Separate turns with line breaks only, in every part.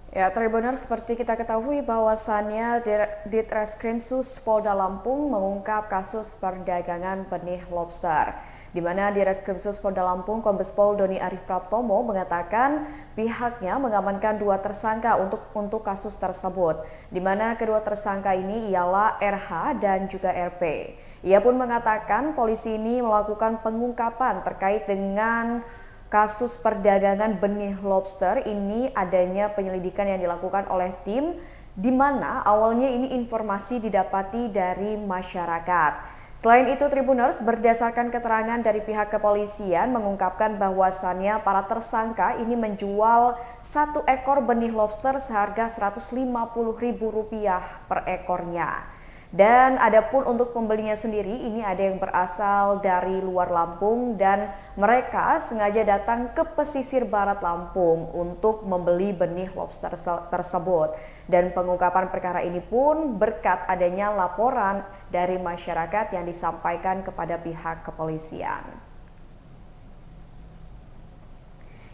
Ya, Tribuners, seperti kita ketahui bahwasannya Ditreskrimsus Polda Lampung mengungkap kasus perdagangan benih lobster, di mana Ditreskrimsus Polda Lampung Kombes Pol Doni Arif Praptomo mengatakan pihaknya mengamankan dua tersangka untuk kasus tersebut, di mana kedua tersangka ini ialah RH dan juga RP. Ia pun mengatakan polisi ini melakukan pengungkapan terkait dengan kasus perdagangan benih lobster ini adanya penyelidikan yang dilakukan oleh tim di mana awalnya ini informasi didapati dari masyarakat. Selain itu, Tribuners berdasarkan keterangan dari pihak kepolisian mengungkapkan bahwasannya para tersangka ini menjual satu ekor benih lobster seharga Rp150.000 per ekornya. Dan adapun untuk pembelinya sendiri ini ada yang berasal dari luar Lampung dan mereka sengaja datang ke pesisir barat Lampung untuk membeli benih lobster tersebut. Dan pengungkapan perkara ini pun berkat adanya laporan dari masyarakat yang disampaikan kepada pihak kepolisian.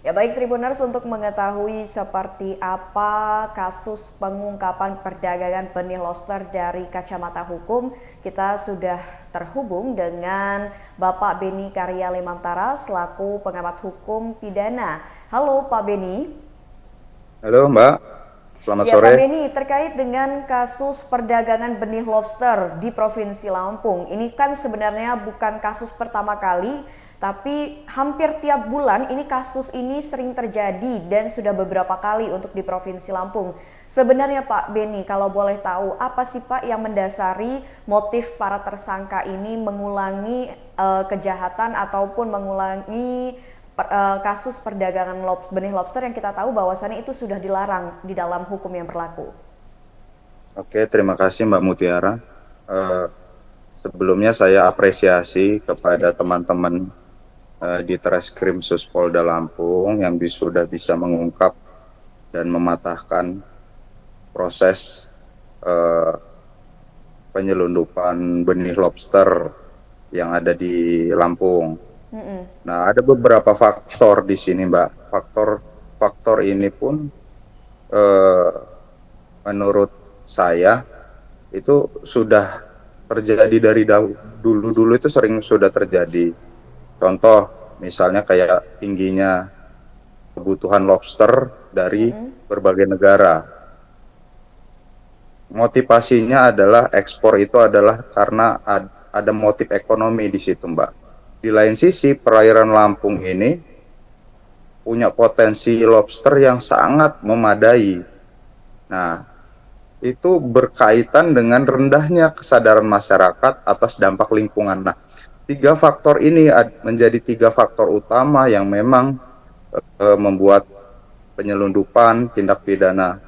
Ya baik Tribuners, untuk mengetahui seperti apa kasus pengungkapan perdagangan benih lobster dari kacamata hukum, kita sudah terhubung dengan Bapak Beni Karya Lemantara selaku pengamat hukum pidana. Halo Pak Beni.
Halo Mbak, selamat
Ya
sore.
Pak Beni, terkait dengan kasus perdagangan benih lobster di Provinsi Lampung, ini kan sebenarnya bukan kasus pertama kali, tapi hampir tiap bulan ini kasus ini sering terjadi dan sudah beberapa kali untuk di Provinsi Lampung. Sebenarnya Pak Beni, kalau boleh tahu, apa sih Pak yang mendasari motif para tersangka ini mengulangi kejahatan ataupun mengulangi kasus perdagangan benih lobster yang kita tahu bahwasannya itu sudah dilarang di dalam hukum yang berlaku?
Oke, terima kasih Mbak Mutiara. Eh, Sebelumnya saya apresiasi kepada teman-teman di Treskrim Suspolda Lampung yang sudah bisa mengungkap dan mematahkan proses eh, penyelundupan benih lobster yang ada di Lampung. Nah, ada beberapa faktor di sini, Mbak. Faktor ini pun eh, menurut saya itu sudah terjadi dari dulu-dulu, itu sering sudah terjadi. Contoh misalnya kayak tingginya kebutuhan lobster dari berbagai negara. Motivasinya adalah ekspor itu adalah karena ada motif ekonomi di situ, Mbak. Di lain sisi, perairan Lampung ini punya potensi lobster yang sangat memadai. Nah, itu berkaitan dengan rendahnya kesadaran masyarakat atas dampak lingkungan. Nah, tiga faktor ini menjadi tiga faktor utama yang memang membuat penyelundupan tindak pidana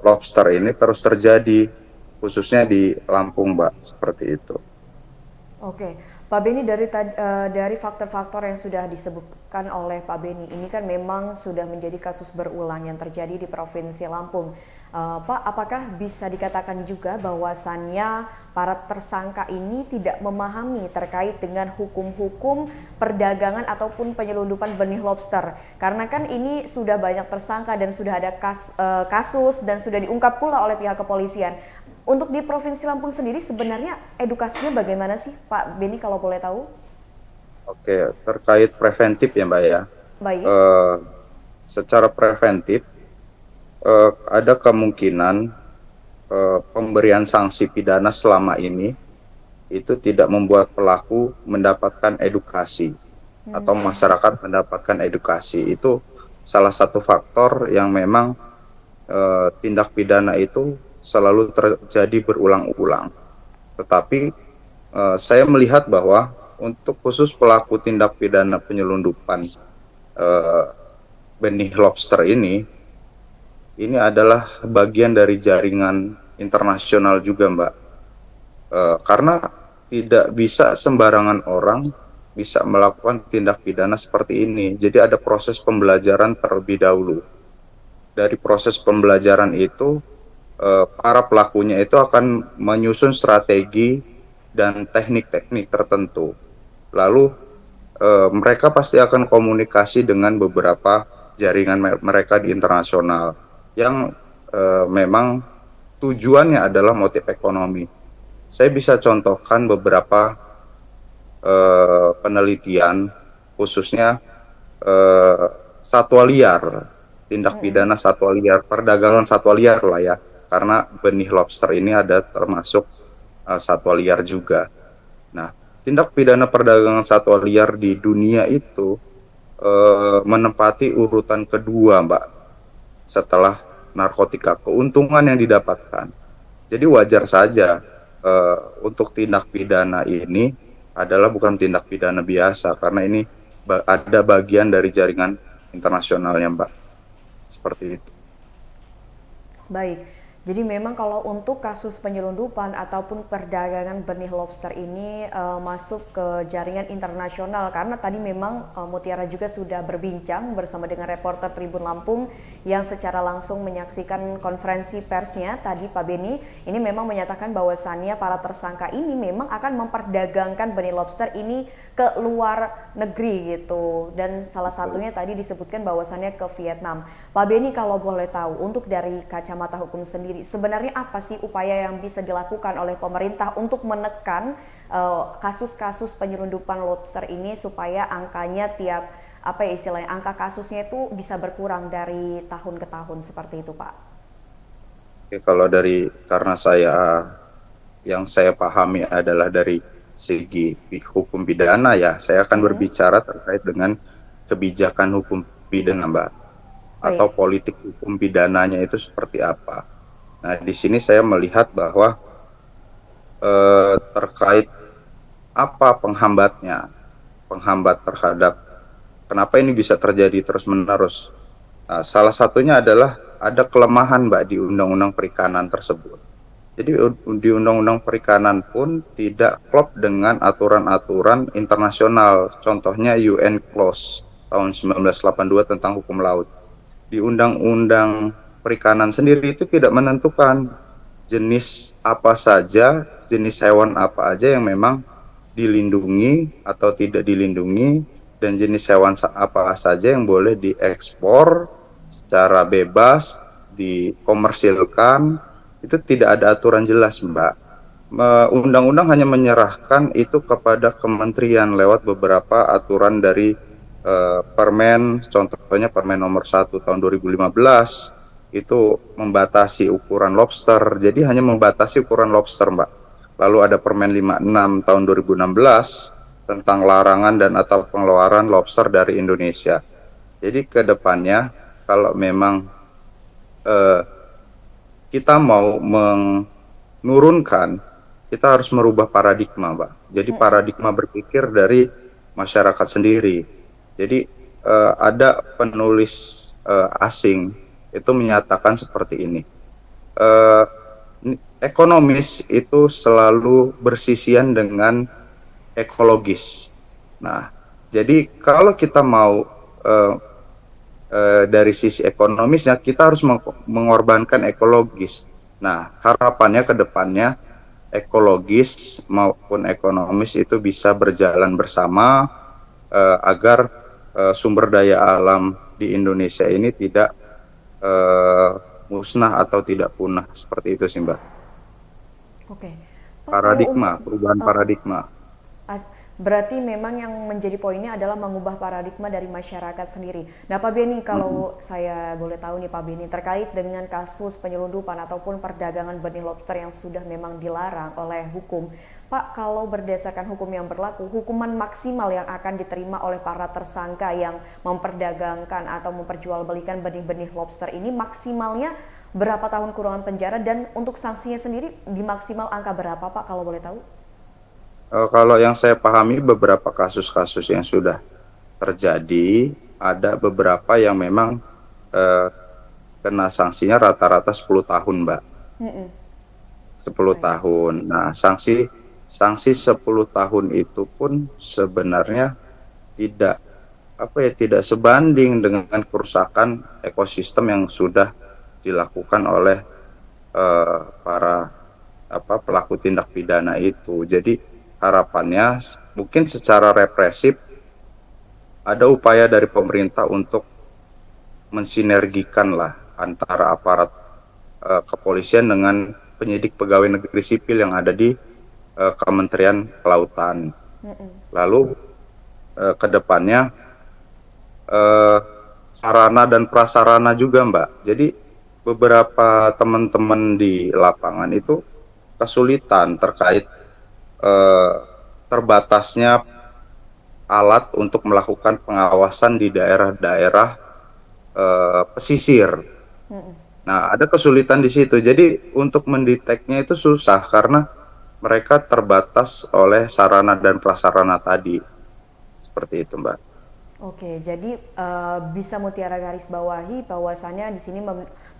lobster ini terus terjadi, khususnya di Lampung, Mbak, seperti itu.
Oke, Pak Beni, dari faktor-faktor yang sudah disebutkan oleh Pak Beni ini kan memang sudah menjadi kasus berulang yang terjadi di Provinsi Lampung. Pak, apakah bisa dikatakan juga bahwasannya para tersangka ini tidak memahami terkait dengan hukum-hukum perdagangan ataupun penyelundupan benih lobster? Karena kan ini sudah banyak tersangka dan sudah ada kasus dan sudah diungkap pula oleh pihak kepolisian. Untuk di Provinsi Lampung sendiri sebenarnya edukasinya bagaimana sih Pak Beni kalau boleh tahu?
Oke, terkait preventif ya, Mbak ya.
Baik.
Eh, Secara preventif ada kemungkinan pemberian sanksi pidana selama ini itu tidak membuat pelaku mendapatkan edukasi atau masyarakat mendapatkan edukasi. Itu salah satu faktor yang memang tindak pidana itu selalu terjadi berulang-ulang. Tetapi saya melihat bahwa untuk khusus pelaku tindak pidana penyelundupan eh, benih lobster ini adalah bagian dari jaringan internasional juga, Mbak. Karena tidak bisa sembarangan orang bisa melakukan tindak pidana seperti ini. Jadi ada proses pembelajaran terlebih dahulu. Dari proses pembelajaran itu, para pelakunya itu akan menyusun strategi dan teknik-teknik tertentu. Lalu mereka pasti akan komunikasi dengan beberapa jaringan mereka di internasional. yang memang tujuannya adalah motif ekonomi. Saya bisa contohkan beberapa penelitian, khususnya eh, satwa liar, tindak
Mm-mm.
pidana satwa liar, perdagangan satwa liar lah ya, karena benih lobster ini ada termasuk satwa liar juga. Nah, tindak pidana perdagangan satwa liar di dunia itu menempati urutan kedua, Mbak, setelah narkotika. Keuntungan yang didapatkan. Jadi wajar saja untuk tindak pidana ini adalah bukan tindak pidana biasa karena ini ada bagian dari jaringan internasionalnya, Mbak. Seperti itu.
Baik, jadi memang kalau untuk kasus penyelundupan ataupun perdagangan benih lobster ini masuk ke jaringan internasional karena tadi memang Mutiara juga sudah berbincang bersama dengan reporter Tribun Lampung yang secara langsung menyaksikan konferensi persnya tadi Pak Beni ini memang menyatakan bahwasannya para tersangka ini memang akan memperdagangkan benih lobster ini ke luar negeri gitu dan salah satunya tadi disebutkan bahwasannya ke Vietnam. Pak Beni kalau boleh tahu untuk dari kacamata hukum sendiri sebenarnya apa sih upaya yang bisa dilakukan oleh pemerintah untuk menekan kasus-kasus penyelundupan lobster ini supaya angkanya tiap apa ya istilahnya angka kasusnya itu bisa berkurang dari tahun ke tahun seperti itu Pak.
Oke, kalau dari karena yang saya pahami adalah dari segi hukum pidana ya, saya akan
Mm-mm.
berbicara terkait dengan kebijakan hukum pidana, Mbak, atau
Baik.
politik hukum pidananya itu seperti apa. Nah, di sini saya melihat bahwa terkait apa penghambat terhadap kenapa ini bisa terjadi terus-menerus. Nah, salah satunya adalah ada kelemahan, Mbak, di Undang-Undang Perikanan tersebut. Jadi di Undang-Undang Perikanan pun tidak klop dengan aturan-aturan internasional. Contohnya UN Clause tahun 1982 tentang hukum laut. Di Undang-Undang Perikanan sendiri itu tidak menentukan jenis apa saja, jenis hewan apa aja yang memang dilindungi atau tidak dilindungi, dan jenis hewan apa saja yang boleh diekspor secara bebas, dikomersilkan, itu tidak ada aturan jelas, Mbak. Undang-undang hanya menyerahkan itu kepada kementerian lewat beberapa aturan dari Permen, contohnya Permen nomor 1 tahun 2015 itu membatasi ukuran lobster. Jadi hanya membatasi ukuran lobster, Mbak. Lalu ada Permen 56 tahun 2016 tentang larangan dan atau pengeluaran lobster dari Indonesia. Jadi ke depannya kalau memang eh, kita mau menurunkan, kita harus merubah paradigma, Mbak. Jadi paradigma berpikir dari masyarakat sendiri. Jadi ada penulis asing itu menyatakan seperti ini. Eh, Ekonomis itu selalu bersisian dengan ekologis. Nah, jadi kalau kita mau eh, dari sisi ekonomisnya, kita harus mengorbankan ekologis. Nah, harapannya ke depannya ekologis maupun ekonomis itu bisa berjalan bersama agar sumber daya alam di Indonesia ini tidak eh, musnah atau tidak punah seperti itu sih, Mbak.
Oke. Pak kalau
Paradigma,
untuk
perubahan
uh,
paradigma.
Berarti memang yang menjadi poinnya adalah mengubah paradigma dari masyarakat sendiri. Nah Pak Beni,
Mm-mm.
kalau saya boleh tahu nih Pak Beni, terkait dengan kasus penyelundupan ataupun perdagangan benih lobster yang sudah memang dilarang oleh hukum. Pak, kalau berdasarkan hukum yang berlaku, hukuman maksimal yang akan diterima oleh para tersangka yang memperdagangkan atau memperjualbelikan benih-benih lobster ini maksimalnya berapa tahun kurungan penjara dan untuk sanksinya sendiri di maksimal angka berapa Pak kalau boleh tahu?
Kalau yang saya pahami beberapa kasus-kasus yang sudah terjadi, ada beberapa yang memang eh, kena sanksinya rata-rata 10 tahun, Mbak.
Mm-mm.
10
Baik.
tahun. Nah, sanksi sanksi 10 tahun itu pun sebenarnya tidak tidak sebanding dengan kerusakan ekosistem yang sudah dilakukan oleh para pelaku tindak pidana itu. Jadi harapannya mungkin secara represif ada upaya dari pemerintah untuk mensinergikan lah antara aparat kepolisian dengan penyidik pegawai negeri sipil yang ada di Kementerian Kelautan. Lalu ke depannya sarana dan prasarana juga, Mbak. Jadi beberapa teman-teman di lapangan itu kesulitan terkait terbatasnya alat untuk melakukan pengawasan di daerah-daerah pesisir. Nah, ada kesulitan di situ. Jadi untuk mendeteknya itu susah karena mereka terbatas oleh sarana dan prasarana tadi. Seperti itu, Mbak.
Oke, jadi bisa Mutiara garis bawahi bahwasannya di sini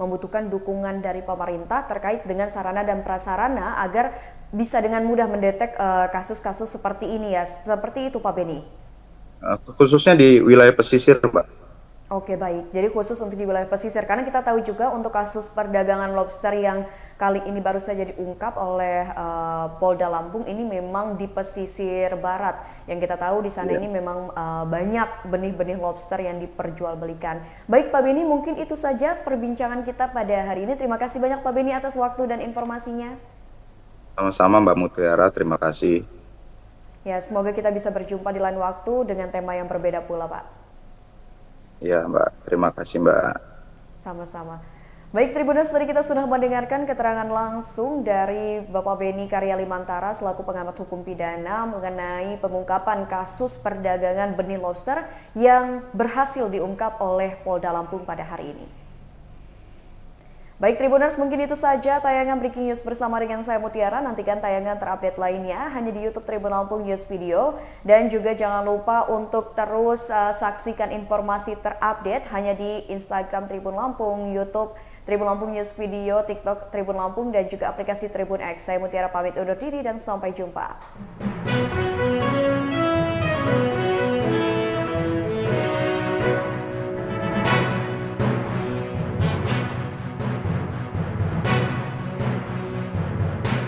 membutuhkan dukungan dari pemerintah terkait dengan sarana dan prasarana agar bisa dengan mudah mendetek kasus-kasus seperti ini ya. Seperti itu Pak Beni.
Khususnya di wilayah pesisir, Mbak.
Oke baik, jadi khusus untuk di wilayah pesisir karena kita tahu juga untuk kasus perdagangan lobster yang kali ini baru saja diungkap oleh Polda Lampung ini memang di pesisir barat yang kita tahu di sana ini memang banyak benih-benih lobster yang diperjualbelikan. Baik Pak Beni, mungkin itu saja perbincangan kita pada hari ini. Terima kasih banyak Pak Beni atas waktu dan informasinya.
Sama-sama Mbak Mutiara, terima kasih.
Ya, semoga kita bisa berjumpa di lain waktu dengan tema yang berbeda pula Pak.
Ya Mbak, terima kasih Mbak.
Sama-sama. Baik Tribuners, tadi kita sudah mendengarkan keterangan langsung dari Bapak Beni Karyalimantara selaku pengamat hukum pidana mengenai pengungkapan kasus perdagangan benih lobster yang berhasil diungkap oleh Polda Lampung pada hari ini. Baik Tribuners, mungkin itu saja tayangan Breaking News bersama dengan saya Mutiara. Nantikan tayangan terupdate lainnya hanya di YouTube Tribun Lampung News Video. Dan juga jangan lupa untuk terus saksikan informasi terupdate hanya di Instagram Tribun Lampung, YouTube Tribun Lampung News Video, TikTok Tribun Lampung, dan juga aplikasi Tribun X. Saya Mutiara pamit undur diri dan sampai jumpa.